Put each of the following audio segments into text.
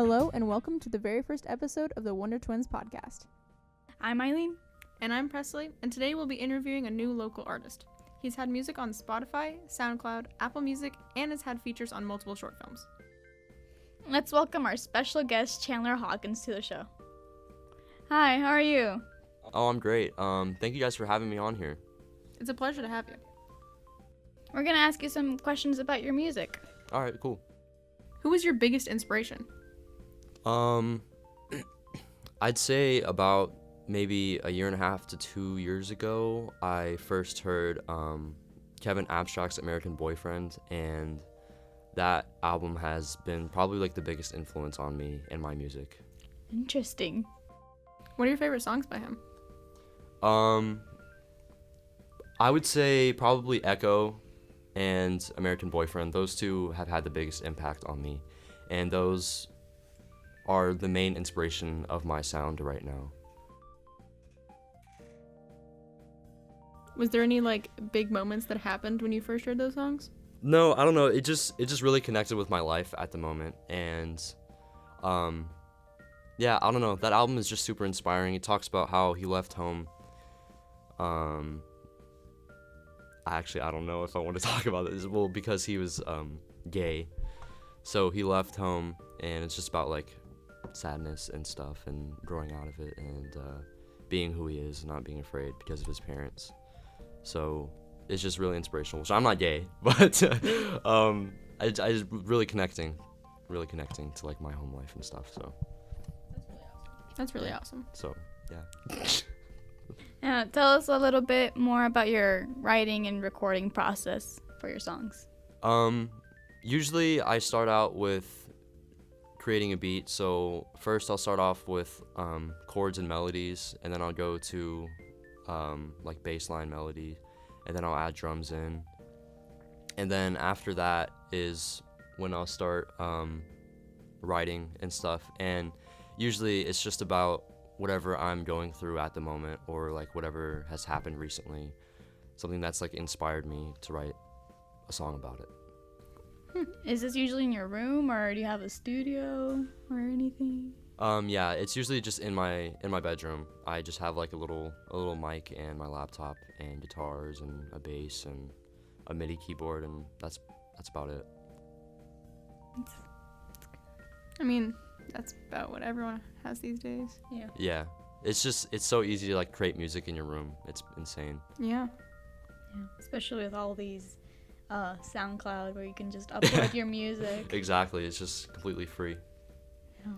Hello and welcome to the very first episode of the Wonder Twins podcast. I'm Eileen. And I'm Presley, and today we'll be interviewing a new local artist. He's had music on Spotify, SoundCloud, Apple Music, and has had features on multiple short films. Let's welcome our special guest, Chandler Hawkins, to the show. Hi, how are you? Oh, I'm great. Thank you guys for having me on here. It's a pleasure to have you. We're going to ask you some questions about your music. All right, cool. Who was your biggest inspiration? I'd say about maybe a year and a half to 2 years ago, I first heard Kevin Abstract's American Boyfriend, and that album has been probably like the biggest influence on me and my music. Interesting. What are your favorite songs by him? I would say probably Echo and American Boyfriend. Those two have had the biggest impact on me, and those are the main inspiration of my sound right now. Was there any big moments that happened when you first heard those songs? No, I don't know. It just really connected with my life at the moment, and yeah, I don't know. That album is just super inspiring. It talks about how he left home. Actually, I don't know if I want to talk about this. Well, because he was gay, so he left home, and it's just about sadness and stuff, and growing out of it, and being who he is, and not being afraid because of his parents. So it's just really inspirational. So I'm not gay, but I just really connecting to my home life and stuff. So That's really awesome. So yeah. Tell us a little bit more about your writing and recording process for your songs. Usually I start out with creating a beat. So first I'll start off with chords and melodies, and then I'll go to bass line melody, and then I'll add drums in. And then after that is when I'll start writing and stuff. And usually it's just about whatever I'm going through at the moment, or whatever has happened recently, something that's inspired me to write a song about it. Is this usually in your room, or do you have a studio or anything? Yeah, it's usually just in my bedroom. I just have a little mic and my laptop and guitars and a bass and a MIDI keyboard, and that's about it. I mean, that's about what everyone has these days. Yeah. Yeah, it's so easy to create music in your room. It's insane. Yeah. Yeah. Especially with all these SoundCloud, where you can just upload your music. Exactly, it's just completely free. Yeah.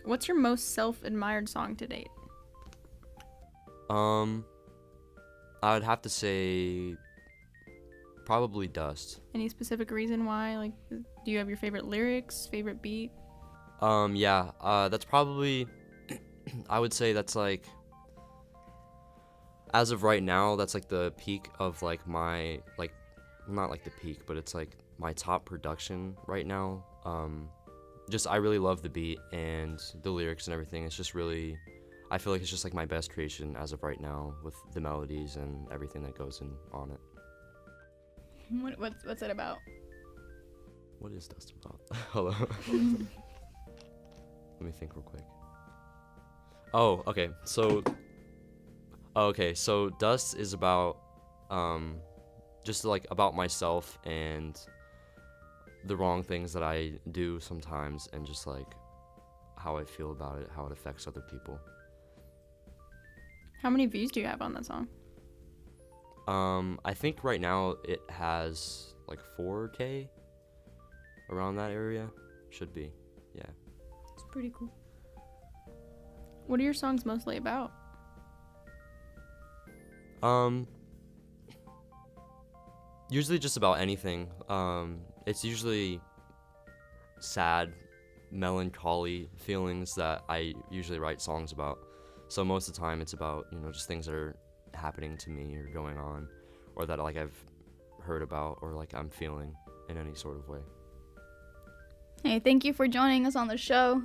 What's your most self-admired song to date? I would have to say probably Dust. Any specific reason why? Do you have your favorite lyrics, favorite beat? Yeah, that's probably, I would say that's as of right now, that's the peak of my, not the peak, but it's my top production right now. I really love the beat and the lyrics and everything. It's just really, I feel like it's just my best creation as of right now, with the melodies and everything that goes in on it. What's it about? What is Dust about? Hello. Let me think real quick. Oh, okay. So Dust is about just about myself and the wrong things that I do sometimes, and just how I feel about it, how it affects other people. How many views do you have on that song? I think right now it has 4K, around that area. Should be, yeah. It's pretty cool. What are your songs mostly about? Usually just about anything. It's usually sad, melancholy feelings that I usually write songs about. So most of the time it's about, just things that are happening to me or going on, or that I've heard about, or I'm feeling in any sort of way. Hey, thank you for joining us on the show.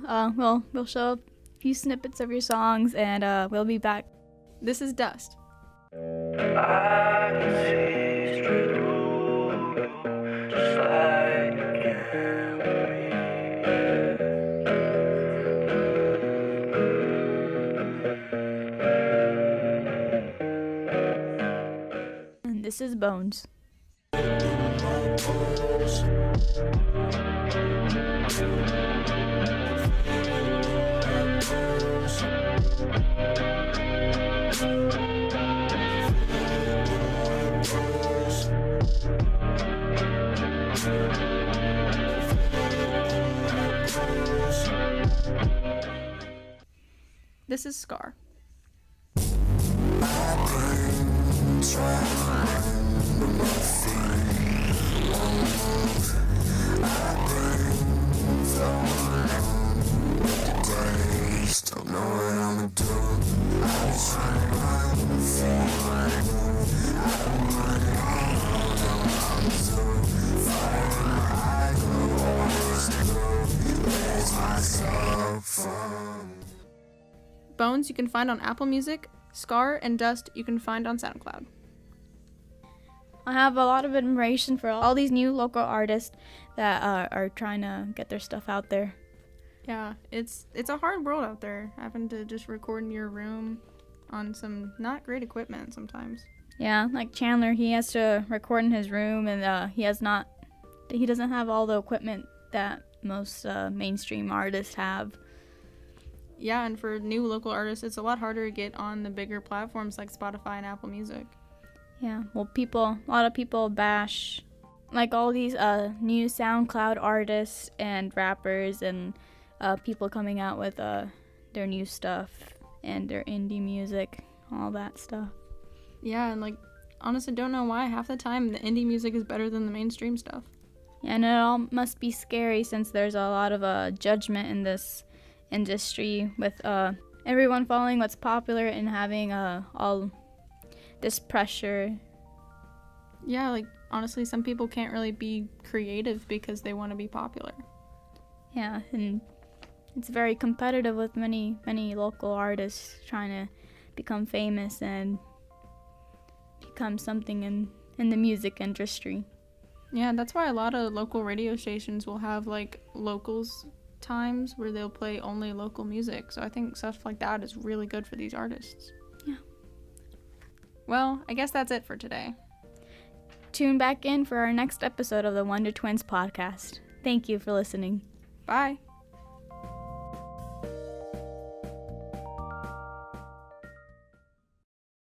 We'll show a few snippets of your songs, and we'll be back. This is Dust. I can see straight through you, just like you can breathe. this is Bones. This is Scar. Don't know what I'ma do. I was trying to run from what I knew. I don't want it all, I'm zoo. Fire in my eye, glow, always blue. Where's my soul from? Bones you can find on Apple Music. Scar and Dust you can find on SoundCloud. I have a lot of admiration for all these new local artists that are trying to get their stuff out there. Yeah, it's a hard world out there, having to just record in your room on some not great equipment sometimes. Yeah, like Chandler, he has to record in his room, and he doesn't have all the equipment that most mainstream artists have. Yeah, and for new local artists, it's a lot harder to get on the bigger platforms like Spotify and Apple Music. Yeah, well, a lot of people bash like all these new SoundCloud artists and rappers and people coming out with their new stuff and their indie music, all that stuff. Yeah, and like, honestly, don't know why. Half the time, the indie music is better than the mainstream stuff. Yeah, and it all must be scary since there's a lot of judgment in this industry with everyone following what's popular and having all this pressure. Yeah, like, honestly, some people can't really be creative because they want to be popular. Yeah, and it's very competitive with many local artists trying to become famous and become something in the music industry. Yeah, that's why a lot of local radio stations will have like locals times where they'll play only local music. So I think stuff like that is really good for these artists. Yeah. Well, I guess that's it for today. Tune back in for our next episode of the Wonder Twins podcast. Thank you for listening. Bye.